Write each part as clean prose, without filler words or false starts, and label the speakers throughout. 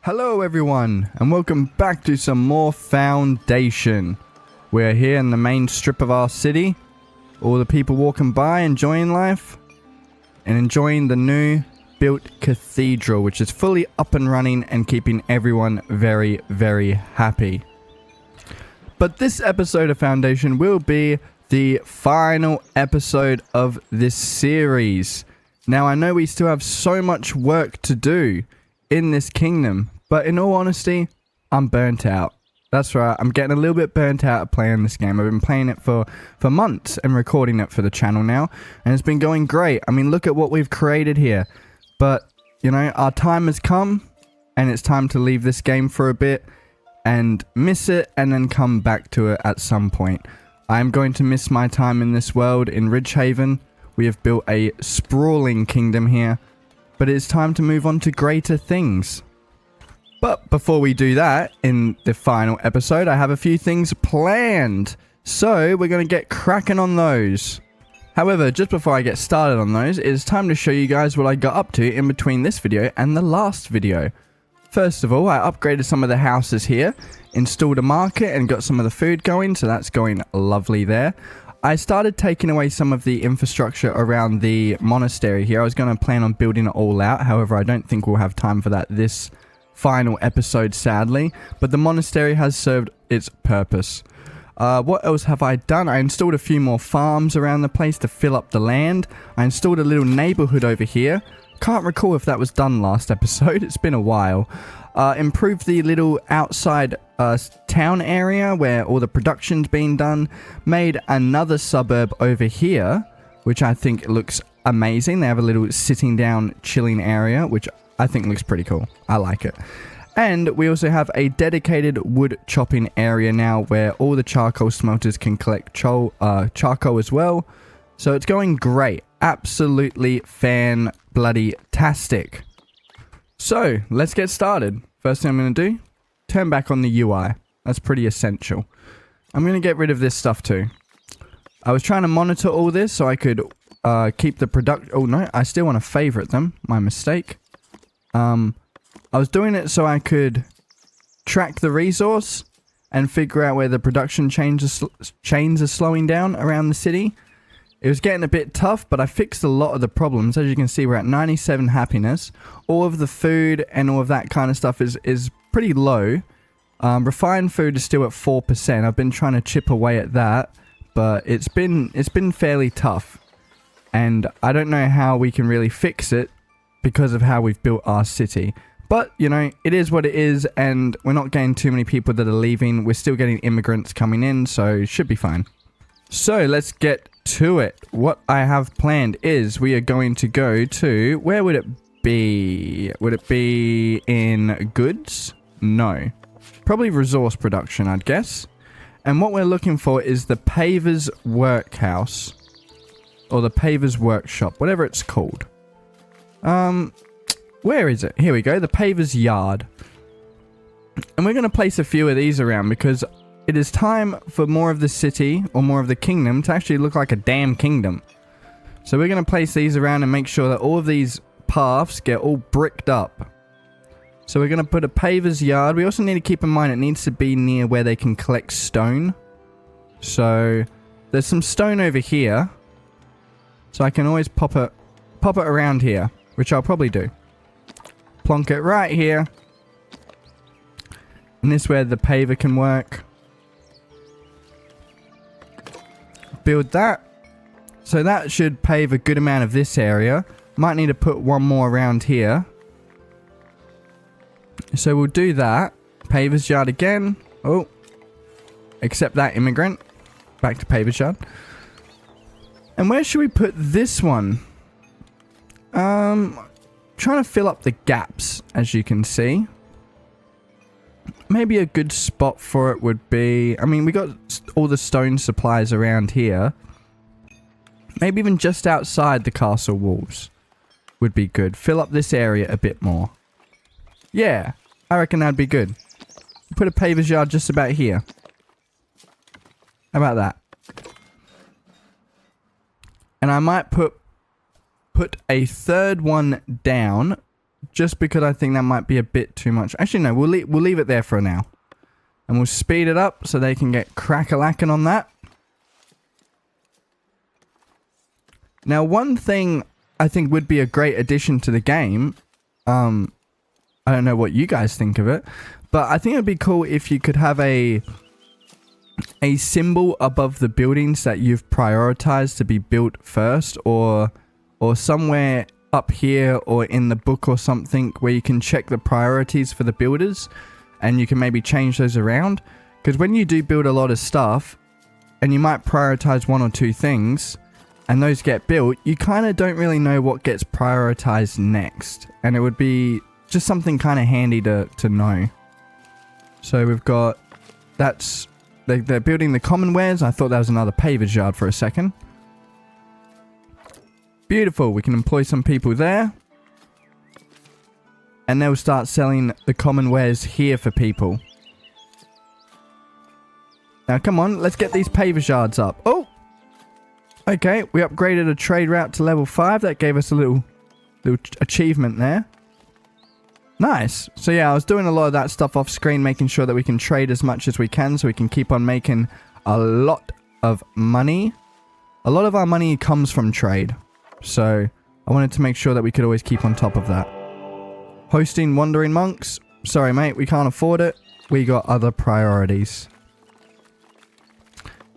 Speaker 1: Hello everyone, and welcome back to some more Foundation. We're here in the main strip of our city. All the people walking by enjoying life and enjoying the new built cathedral, which is fully up and running and keeping everyone very, very happy. But this episode of Foundation will be the final episode of this series. Now, I know we still have so much work to do in this kingdom, but in all honesty, I'm burnt out. That's right, I'm getting a little bit burnt out of playing this game. I've been playing it for months and recording it for the channel now, and it's been going great. I mean, look at what we've created here. But, you know, our time has come, and it's time to leave this game for a bit and miss it and then come back to it at some point. I'm going to miss my time in this world in Ridgehaven. We have built a sprawling kingdom here, but it's time to move on to greater things. But before we do that, in the final episode, I have a few things planned. So we're going to get cracking on those. However, just before I get started on those, it's time to show you guys what I got up to in between this video and the last video. First of all, I upgraded some of the houses here, installed a market and got some of the food going, so that's going lovely there. I started taking away some of the infrastructure around the monastery here. I was going to plan on building it all out. However, I don't think we'll have time for that this final episode, sadly. But the monastery has served its purpose. What else have I done? I installed a few more farms around the place to fill up the land. I installed a little neighborhood over here. Can't recall if that was done last episode. It's been a while. Improved the little outside town area where all the production's being done. Made another suburb over here, which I think looks amazing. They have a little sitting down chilling area, which I think looks pretty cool. I like it. And we also have a dedicated wood chopping area now where all the charcoal smelters can collect charcoal as well. So it's going great. Absolutely fan-bloody-tastic. So, let's get started. First thing I'm going to do, turn back on the UI. That's pretty essential. I'm going to get rid of this stuff too. I was trying to monitor all this so I could keep the product... Oh no, I still want to favorite them. My mistake. I was doing it so I could track the resource and figure out where the production chains are slowing down around the city. It was getting a bit tough, but I fixed a lot of the problems. As you can see, we're at 97 happiness. All of the food and all of that kind of stuff is pretty low. Refined food is still at 4%. I've been trying to chip away at that, but it's been fairly tough. And I don't know how we can really fix it because of how we've built our city. But, you know, it is what it is, and we're not getting too many people that are leaving. We're still getting immigrants coming in, so it should be fine. So, let's get to it. What I have planned is we are going to go to... Where would it be? Would it be in goods? No. Probably resource production, I'd guess. And what we're looking for is the paver's workhouse. Or the paver's workshop, whatever it's called. Where is it? Here we go, the paver's yard. And we're going to place a few of these around because it is time for more of the city or more of the kingdom to actually look like a damn kingdom. So we're going to place these around and make sure that all of these paths get all bricked up. So we're going to put a paver's yard. We also need to keep in mind it needs to be near where they can collect stone. So there's some stone over here. So I can always pop it around here, which I'll probably do. Plonk it right here. And this is where the paver can work. Build that. So that should pave a good amount of this area. Might need to put one more around here. So we'll do that. Paver's yard again. Oh. Accept that, immigrant. Back to paver's yard. And where should we put this one? Trying to fill up the gaps, as you can see. Maybe a good spot for it would be... I mean, we got all the stone supplies around here. Maybe even just outside the castle walls would be good. Fill up this area a bit more. Yeah, I reckon that'd be good. Put a paver's yard just about here. How about that? And I might put a third one down just because I think that might be a bit too much. Actually, no, we'll leave it there for now. And we'll speed it up so they can get crack-a-lacking on that. Now, one thing I think would be a great addition to the game, I don't know what you guys think of it, but I think it'd be cool if you could have a symbol above the buildings that you've prioritized to be built first, or somewhere up here or in the book or something where you can check the priorities for the builders and you can maybe change those around. Because when you do build a lot of stuff and you might prioritize one or two things and those get built, you kind of don't really know what gets prioritized next, and it would be just something kind of handy to know. So we've got, they're building the common wares. I thought that was another paver's yard for a second. Beautiful. We can employ some people there. And they'll start selling the common wares here for people. Now, come on. Let's get these paver's yards up. Oh! Okay, we upgraded a trade route to level 5. That gave us a little achievement there. Nice. So yeah, I was doing a lot of that stuff off screen, making sure that we can trade as much as we can so we can keep on making a lot of money. A lot of our money comes from trade. So I wanted to make sure that we could always keep on top of that. Hosting wandering monks. Sorry, mate, we can't afford it. We got other priorities.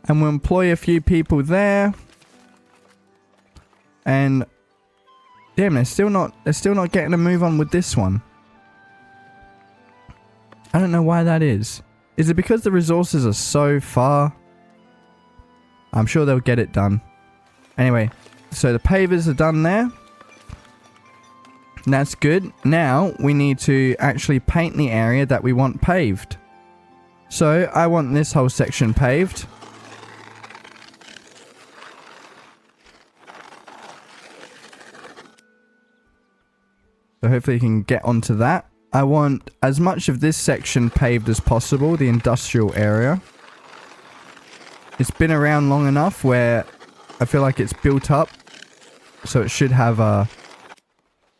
Speaker 1: And we'll employ a few people there. And damn, they're still not getting a move on with this one. I don't know why that is. Is it because the resources are so far? I'm sure they'll get it done. Anyway, so the pavers are done there. That's good. Now we need to actually paint the area that we want paved. So I want this whole section paved. So hopefully you can get onto that. I want as much of this section paved as possible, the industrial area. It's been around long enough where I feel like it's built up, so it should have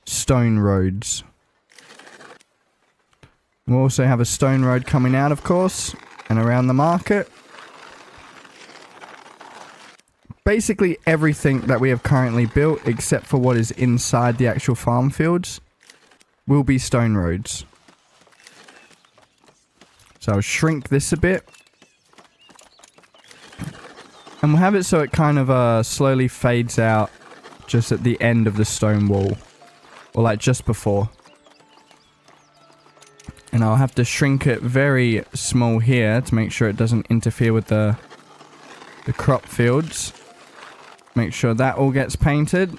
Speaker 1: stone roads. We'll also have a stone road coming out, of course, and around the market. Basically everything that we have currently built, except for what is inside the actual farm fields, will be stone roads. So I'll shrink this a bit. And we'll have it so it kind of slowly fades out just at the end of the stone wall. Or like just before. And I'll have to shrink it very small here to make sure it doesn't interfere with the crop fields. Make sure that all gets painted.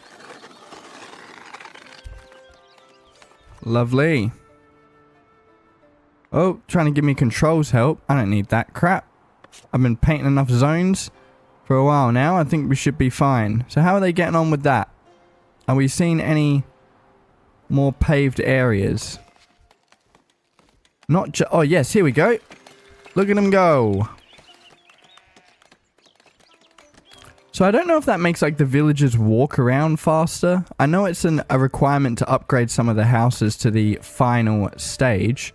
Speaker 1: Lovely. Oh, trying to give me controls help. I don't need that crap. I've been painting enough zones for a while now. I think we should be fine. So how are they getting on with that? Are we seeing any more paved areas? Not just... Oh, yes. Here we go. Look at them go. So I don't know if that makes like the villagers walk around faster. I know it's a requirement to upgrade some of the houses to the final stage,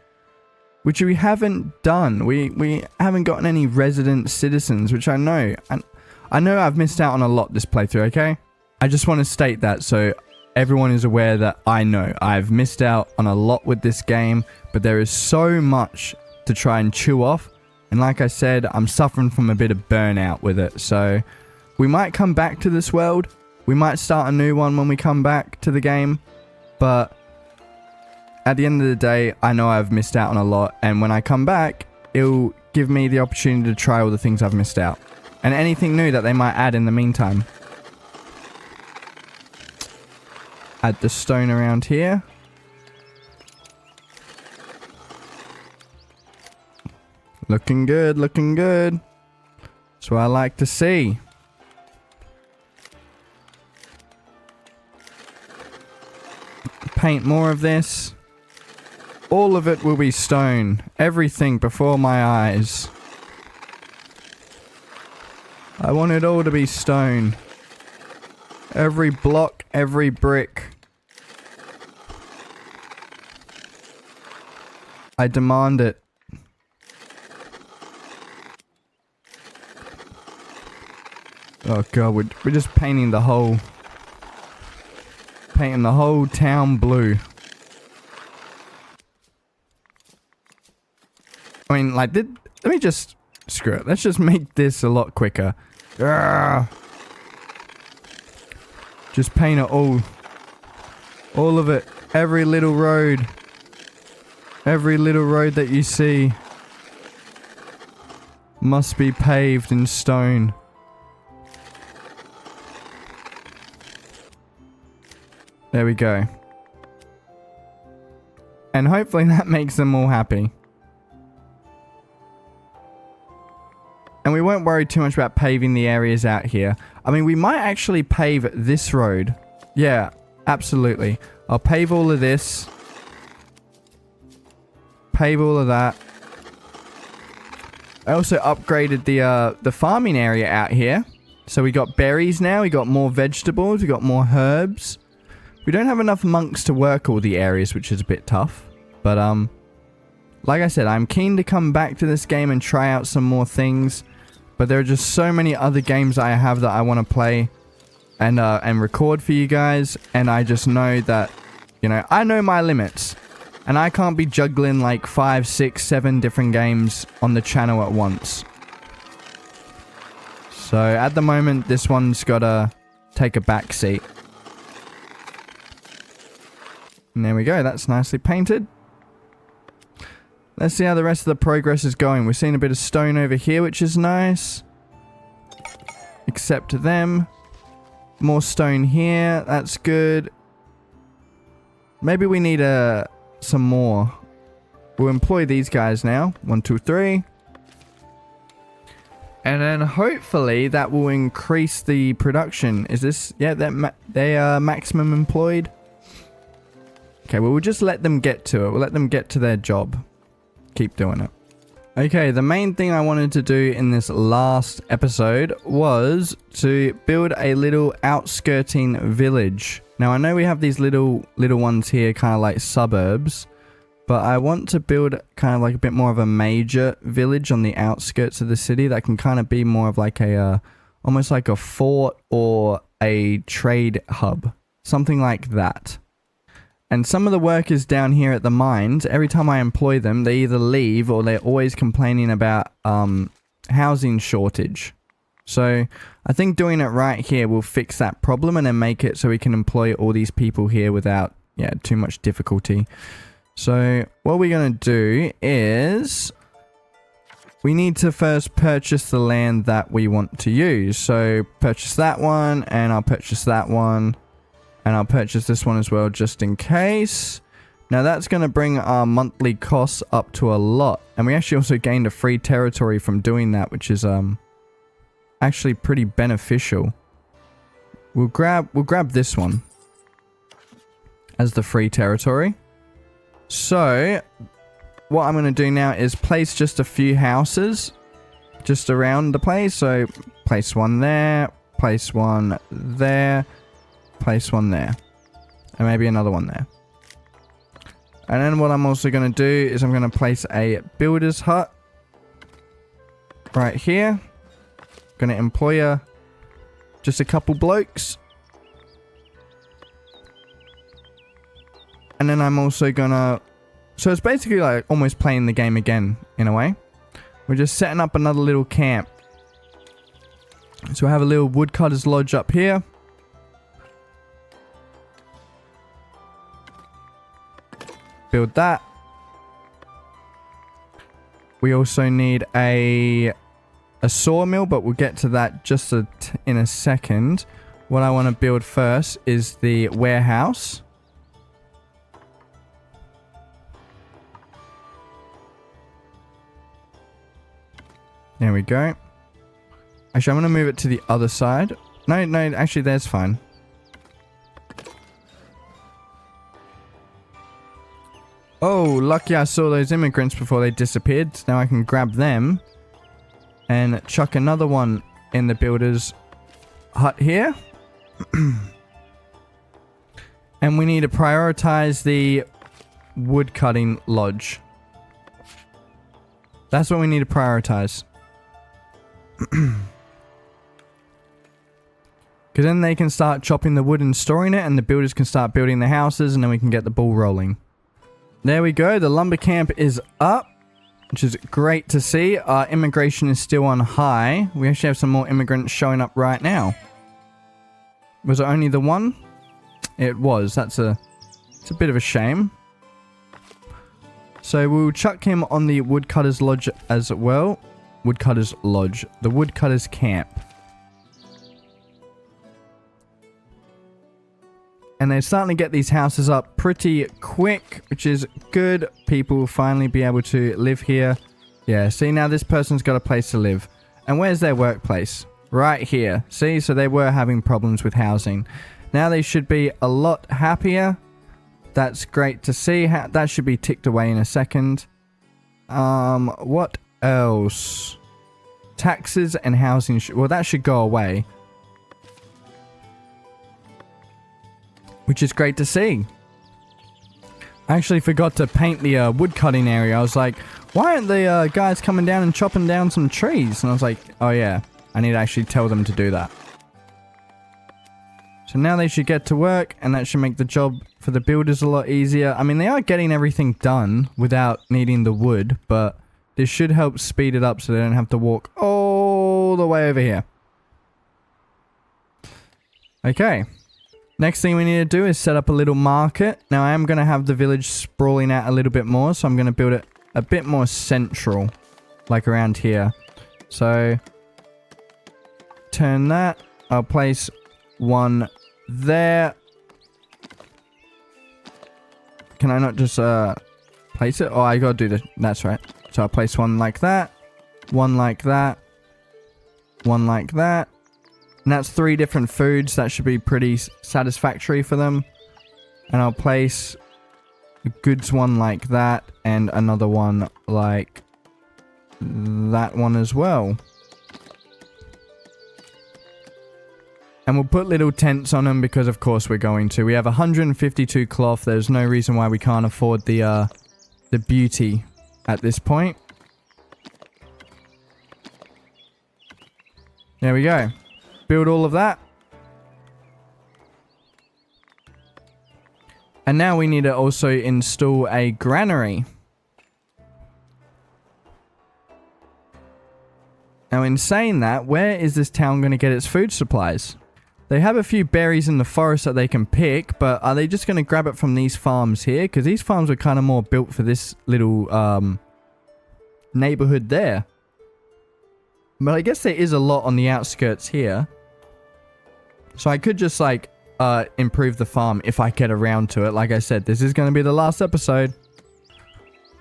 Speaker 1: which we haven't done. We haven't gotten any resident citizens, which I know. And I know I've missed out on a lot this playthrough, okay? I just want to state that so everyone is aware that I know I've missed out on a lot with this game, but there is so much to try and chew off. And like I said, I'm suffering from a bit of burnout with it, so... We might come back to this world. We might start a new one when we come back to the game. But at the end of the day, I know I've missed out on a lot. And when I come back, it'll give me the opportunity to try all the things I've missed out. And anything new that they might add in the meantime. Add the stone around here. Looking good, looking good. That's what I like to see. Paint more of this. All of it will be stone. Everything before my eyes. I want it all to be stone. Every block, every brick. I demand it. Oh god, we're just painting the whole town blue. I mean, like, let me just screw it. Let's just make this a lot quicker. Urgh. Just paint it all of it. Every little road that you see must be paved in stone. There we go. And hopefully that makes them all happy. And we won't worry too much about paving the areas out here. I mean, we might actually pave this road. Yeah, absolutely. I'll pave all of this. Pave all of that. I also upgraded the farming area out here. So we got berries now. We got more vegetables. We got more herbs. We don't have enough monks to work all the areas, which is a bit tough. But, like I said, I'm keen to come back to this game and try out some more things. But there are just so many other games I have that I want to play and record for you guys. And I just know that, you know, I know my limits. And I can't be juggling like 5, 6, 7 different games on the channel at once. So, at the moment, this one's got to take a back seat. And there we go, that's nicely painted. Let's see how the rest of the progress is going. We're seeing a bit of stone over here, which is nice. Except them. More stone here, that's good. Maybe we need some more. We'll employ these guys now. 1, 2, 3. And then hopefully that will increase the production. Is this... Yeah, they are maximum employed. Okay, well, we'll just let them get to it. We'll let them get to their job. Keep doing it. Okay, the main thing I wanted to do in this last episode was to build a little outskirting village. Now, I know we have these little ones here, kind of like suburbs. But I want to build kind of like a bit more of a major village on the outskirts of the city that can kind of be more of like a... almost like a fort or a trade hub. Something like that. And some of the workers down here at the mines, every time I employ them, they either leave or they're always complaining about housing shortage. So I think doing it right here will fix that problem and then make it so we can employ all these people here without too much difficulty. So what we're going to do is we need to first purchase the land that we want to use. So purchase that one and I'll purchase that one. And I'll purchase this one as well, just in case. Now, that's going to bring our monthly costs up to a lot. And we actually also gained a free territory from doing that, which is actually pretty beneficial. We'll grab this one as the free territory. So, what I'm going to do now is place just a few houses just around the place. So, place one there, place one there. Place one there. And maybe another one there. And then what I'm also going to do is I'm going to place a builder's hut right here. Going to employ just a couple blokes. And then I'm also going to... So it's basically like almost playing the game again in a way. We're just setting up another little camp. So we have a little woodcutter's lodge up here. Build that. We also need a sawmill, but we'll get to that just in a second. What I want to build first is the warehouse. There we go. Actually, I'm going to move it to the other side. No, actually, that's fine. Oh, lucky I saw those immigrants before they disappeared. Now I can grab them and chuck another one in the builder's hut here. And we need to prioritize the wood cutting lodge. That's what we need to prioritize. Because then they can start chopping the wood and storing it, and the builders can start building the houses, and then we can get the ball rolling. There we go. The lumber camp is up, which is great to see. Our immigration is still on high. We actually have some more immigrants showing up right now. Was it only the one? It was. It's a bit of a shame. So we'll chuck him on the woodcutters lodge as well. Woodcutters lodge. The woodcutters camp. And they're starting to get these houses up pretty quick, which is good. People will finally be able to live here. Yeah, see, now this person's got a place to live. And where's their workplace? Right here. See, so they were having problems with housing. Now they should be a lot happier. That's great to see. That should be ticked away in a second. What else? Taxes and housing. Well, that should go away. Which is great to see. I actually forgot to paint the woodcutting area. I was like, why aren't the guys coming down and chopping down some trees? And I was like, oh yeah, I need to actually tell them to do that. So now they should get to work, and that should make the job for the builders a lot easier. I mean, they are getting everything done without needing the wood, but this should help speed it up so they don't have to walk all the way over here. Okay. Next thing we need to do is set up a little market. Now, I am going to have the village sprawling out a little bit more, so I'm going to build it a bit more central, like around here. So, turn that. I'll place one there. Can I not just place it? Oh, I gotta do the... That's right. So I'll place one like that. One like that. One like that. And that's 3 different foods. That should be pretty satisfactory for them. And I'll place a goods one like that. And another one like that one as well. And we'll put little tents on them because of course we're going to. We have 152 cloth. There's no reason why we can't afford the beauty at this point. There we go. Build all of that. And now we need to also install a granary. Now in saying that, where is this town going to get its food supplies? They have a few berries in the forest that they can pick, but are they just going to grab it from these farms here? Because these farms are kind of more built for this little neighborhood there. But I guess there is a lot on the outskirts here. So I could just like improve the farm if I get around to it. Like I said, this is going to be the last episode.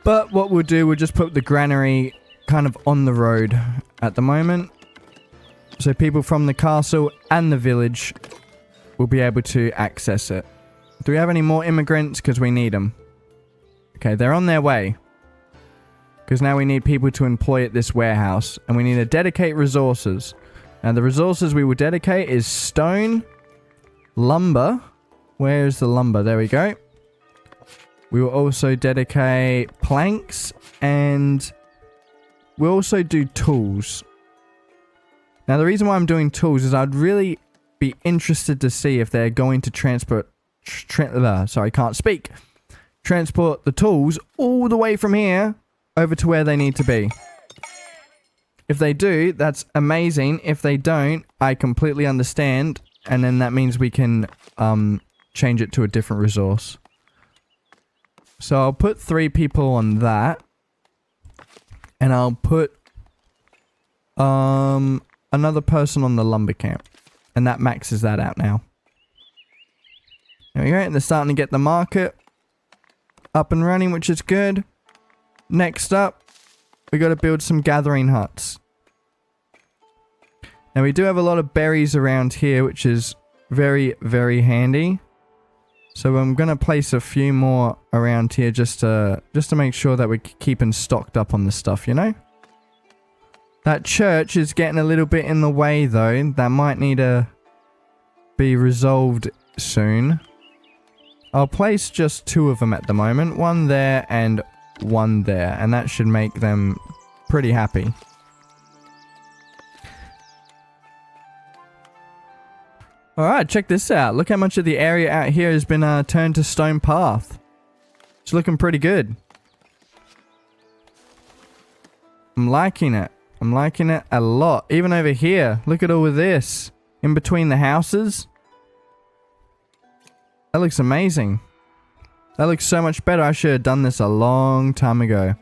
Speaker 1: But what we'll do, we'll just put the granary kind of on the road at the moment. So people from the castle and the village will be able to access it. Do we have any more immigrants? Because we need them. Okay, they're on their way. Because now we need people to employ at this warehouse. And we need to dedicate resources. Now the resources we will dedicate is stone, lumber. Where's the lumber? There we go. We will also dedicate planks. And we'll also do tools. Now, the reason why I'm doing tools is I'd really be interested to see if they're going to transport... sorry, I can't speak. Transport the tools all the way from here over to where they need to be. If they do, that's amazing. If they don't, I completely understand. And then that means we can change it to a different resource. So I'll put 3 people on that. And I'll put... another person on the lumber camp. And that maxes that out now. There we go. And they're starting to get the market up and running, which is good. Next up, we got to build some gathering huts. Now we do have a lot of berries around here, which is very, very handy. So I'm going to place a few more around here just to make sure that we're keeping stocked up on the stuff, you know? That church is getting a little bit in the way, though. That might need to be resolved soon. I'll place just 2 of them at the moment. One there and one there. And that should make them pretty happy. Alright, check this out. Look how much of the area out here has been turned to stone path. It's looking pretty good. I'm liking it. I'm liking it a lot. Even over here, look at all of this. In between the houses. That looks amazing. That looks so much better. I should have done this a long time ago.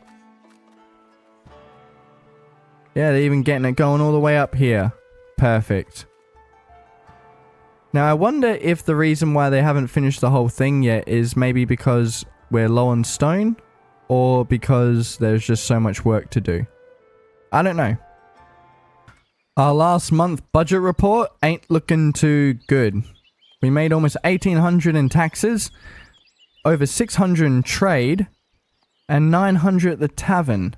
Speaker 1: Yeah, they're even getting it going all the way up here. Perfect. Now, I wonder if the reason why they haven't finished the whole thing yet is maybe because we're low on stone, or because there's just so much work to do. I don't know. Our last month budget report ain't looking too good. We made almost 1,800 in taxes, over 600 in trade, and 900 at the tavern,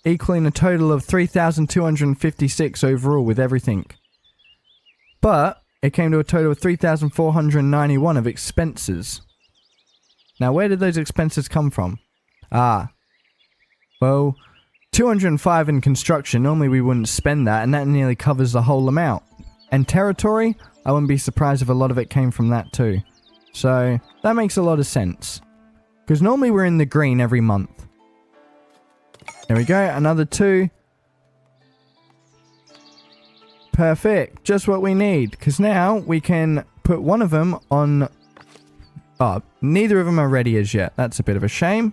Speaker 1: equaling a total of 3,256 overall with everything. But it came to a total of 3,491 of expenses. Now, where did those expenses come from? Well, 205 in construction. Normally we wouldn't spend that, and that nearly covers the whole amount. And territory, I wouldn't be surprised if a lot of it came from that too. So, that makes a lot of sense. Because normally we're in the green every month. There we go, another 2. Perfect, just what we need. Because now we can put one of them on... Oh, neither of them are ready as yet. That's a bit of a shame.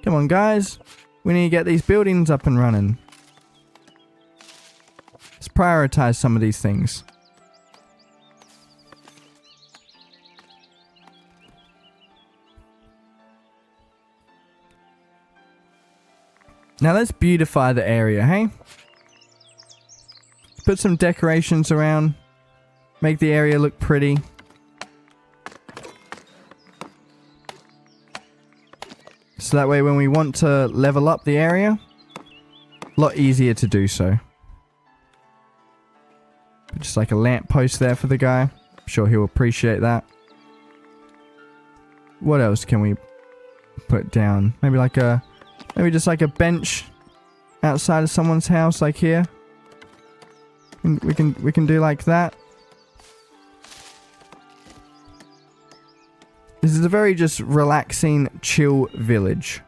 Speaker 1: Come on, guys. We need to get these buildings up and running. Let's prioritize some of these things. Now let's beautify the area, hey? Put some decorations around. Make the area look pretty. So that way when we want to level up the area, a lot easier to do so. Just like a lamp post there for the guy. I'm sure he'll appreciate that. What else can we put down? Maybe just like a bench outside of someone's house, like here. We can do like that. This is a very just relaxing, chill village.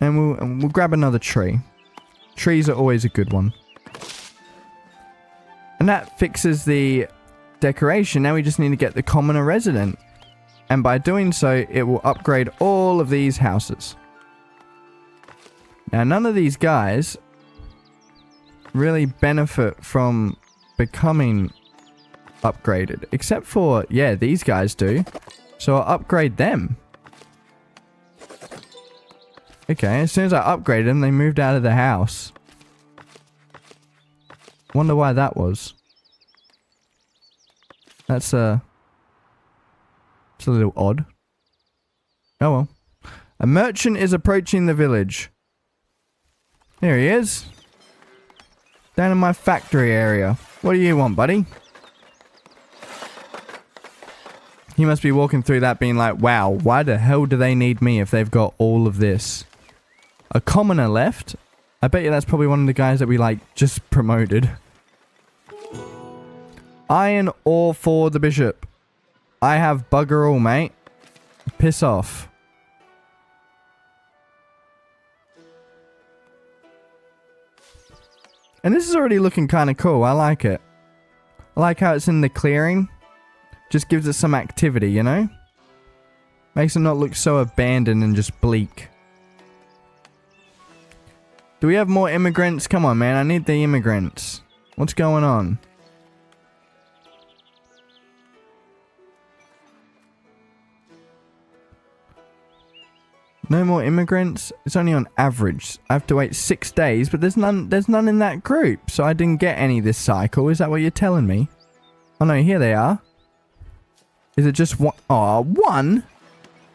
Speaker 1: And we'll grab another tree. Trees are always a good one. And that fixes the decoration. Now we just need to get the commoner resident. And by doing so, it will upgrade all of these houses. Now, none of these guys really benefit from becoming upgraded. Except for, yeah, these guys do. So I'll upgrade them. Okay, as soon as I upgraded them, they moved out of the house. Wonder why that was. It's a little odd. Oh well. A merchant is approaching the village. There he is. Down in my factory area. What do you want, buddy? He must be walking through that being like, wow, why the hell do they need me if they've got all of this? A commoner left. I bet you that's probably one of the guys that we just promoted. Iron ore for the bishop. I have bugger all, mate. Piss off. And this is already looking kind of cool. I like it. I like how it's in the clearing. Just gives it some activity, you know? Makes it not look so abandoned and just bleak. Do we have more immigrants? Come on, man. I need the immigrants. What's going on? No more immigrants? It's only on average. I have to wait 6 days, but there's none in that group, so I didn't get any this cycle. Is that what you're telling me? Oh no, here they are. Is it just one? Oh, one?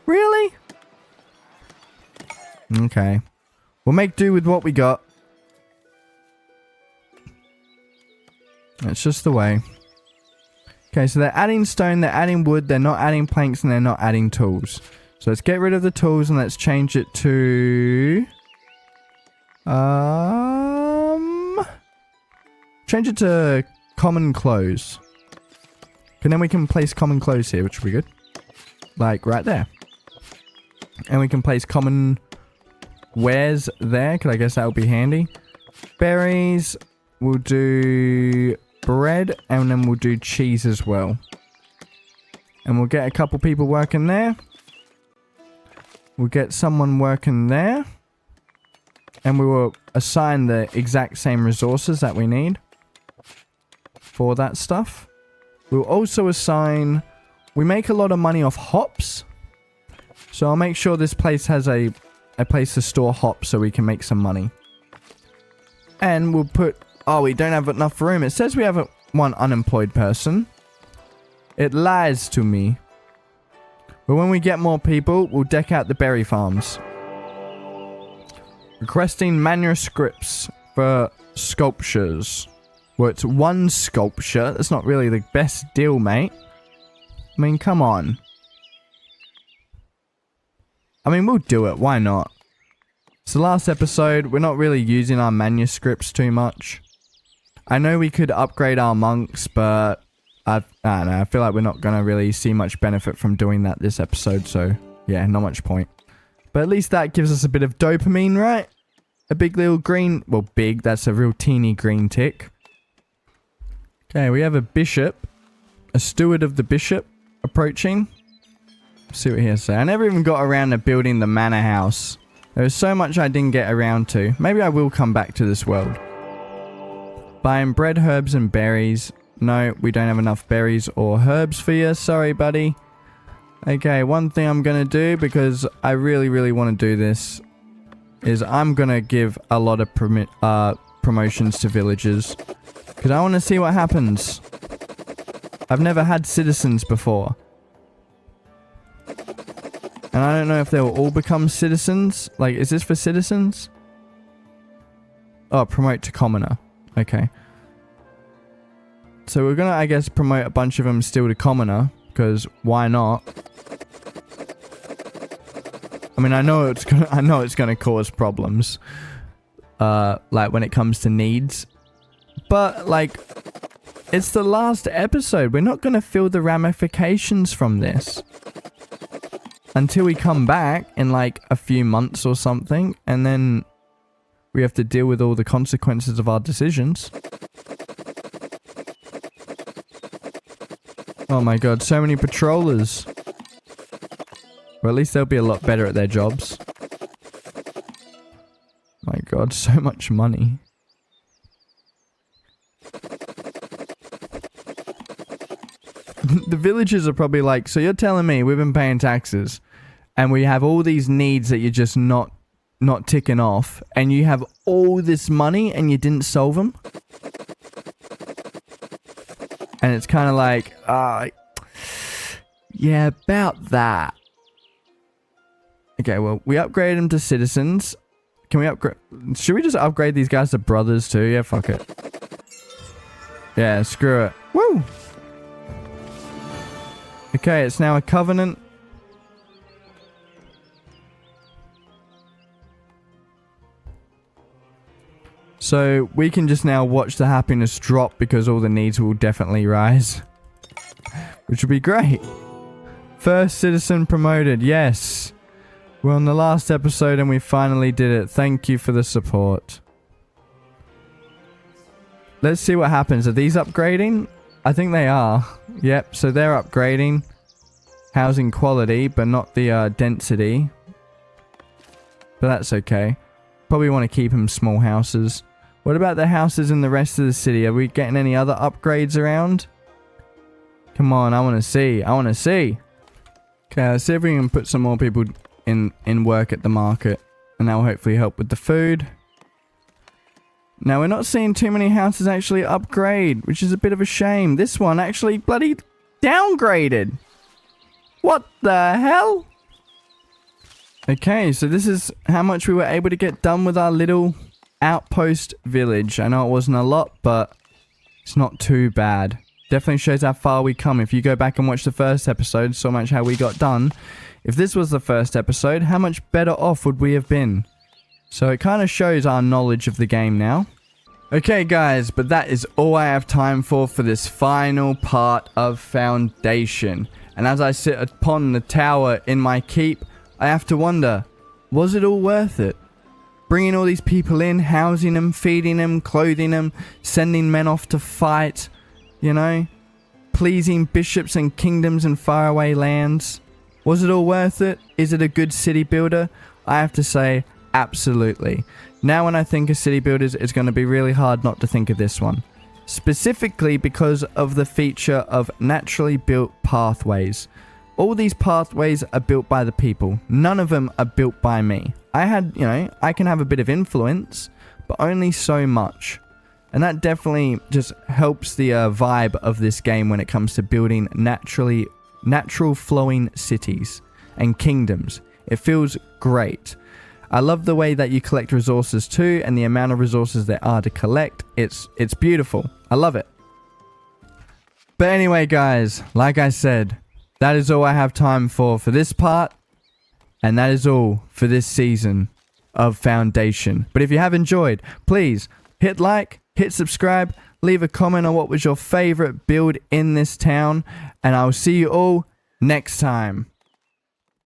Speaker 1: Really? Okay. We'll make do with what we got. That's just the way. Okay, so they're adding stone, they're adding wood, they're not adding planks, and they're not adding tools. So let's get rid of the tools and let's change it to... Change it to common clothes. And then we can place common clothes here, which will be good. Like right there. And we can place common wares there, because I guess that will be handy. Berries. We'll do bread, and then we'll do cheese as well. And we'll get a couple people working there. We'll get someone working there. And we will assign the exact same resources that we need for that stuff. We'll also assign... We make a lot of money off hops. So I'll make sure this place has a place to store hops so we can make some money. And we'll put... Oh, we don't have enough room. It says we have one unemployed person. It lies to me. But when we get more people, we'll deck out the berry farms. Requesting manuscripts for sculptures. Well, it's one sculpture. That's not really the best deal, mate. I mean, come on. I mean, we'll do it. Why not? It's the last episode. We're not really using our manuscripts too much. I know we could upgrade our monks, but I don't know. I feel like we're not going to really see much benefit from doing that this episode. So, yeah, not much point. But at least that gives us a bit of dopamine, right? A big little green... Well, big. That's a real teeny green tick. Okay, we have a bishop. A steward of the bishop approaching. Let's see what he has to say. I never even got around to building the manor house. There was so much I didn't get around to. Maybe I will come back to this world. Buying bread, herbs, and berries. No, we don't have enough berries or herbs for you. Sorry, buddy. Okay, one thing I'm going to do, because I really, really want to do this, is I'm going to give a lot of promotions to villagers. Because I want to see what happens. I've never had citizens before. And I don't know if they'll all become citizens. Like, is this for citizens? Oh, promote to commoner. Okay. So we're going to, I guess, promote a bunch of them still to commoner. Because why not? I mean, I know it's gonna cause problems. Like when it comes to needs. But, like, it's the last episode. We're not going to feel the ramifications from this. Until we come back in, like, a few months or something. And then we have to deal with all the consequences of our decisions. Oh my god, so many patrollers. Or at least they'll be a lot better at their jobs. My god, so much money. The villagers are probably like, so you're telling me we've been paying taxes and we have all these needs that you're just not ticking off, and you have all this money and you didn't solve them? And it's kind of like, yeah, about that. Okay, well, we upgraded them to citizens. Can we upgrade? Should we just upgrade these guys to brothers too? Yeah, fuck it. Yeah, screw it. Woo! Okay, it's now a covenant. So we can just now watch the happiness drop because all the needs will definitely rise. Which would be great. First citizen promoted, yes. We're on the last episode and we finally did it. Thank you for the support. Let's see what happens. Are these upgrading? I think they are. Yep, so they're upgrading. Housing quality, but not the density. But that's okay. Probably want to keep them small houses. What about the houses in the rest of the city? Are we getting any other upgrades around? Come on, I want to see. I want to see. Okay, let's see if we can put some more people in work at the market. And that will hopefully help with the food. Now, we're not seeing too many houses actually upgrade, which is a bit of a shame. This one actually bloody downgraded. What the hell? Okay, so this is how much we were able to get done with our little outpost village. I know it wasn't a lot, but it's not too bad. Definitely shows how far we come. If you go back and watch the first episode, so much how we got done. If this was the first episode, how much better off would we have been? So it kind of shows our knowledge of the game now. Okay guys, but that is all I have time for this final part of Foundation. And as I sit upon the tower in my keep, I have to wonder, was it all worth it? Bringing all these people in, housing them, feeding them, clothing them, sending men off to fight, you know, pleasing bishops and kingdoms and faraway lands. Was it all worth it? Is it a good city builder? I have to say, absolutely. Now when I think of city builders, it's going to be really hard not to think of this one. Specifically because of the feature of naturally built pathways. All these pathways are built by the people. None of them are built by me. I can have a bit of influence, but only so much. And that definitely just helps the vibe of this game when it comes to building natural flowing cities and kingdoms. It feels great. I love the way that you collect resources too, and the amount of resources there are to collect. It's beautiful. I love it. But anyway guys, like I said, that is all I have time for this part. And that is all for this season of Foundation. But if you have enjoyed, please hit like, hit subscribe, leave a comment on what was your favorite build in this town. And I'll see you all next time.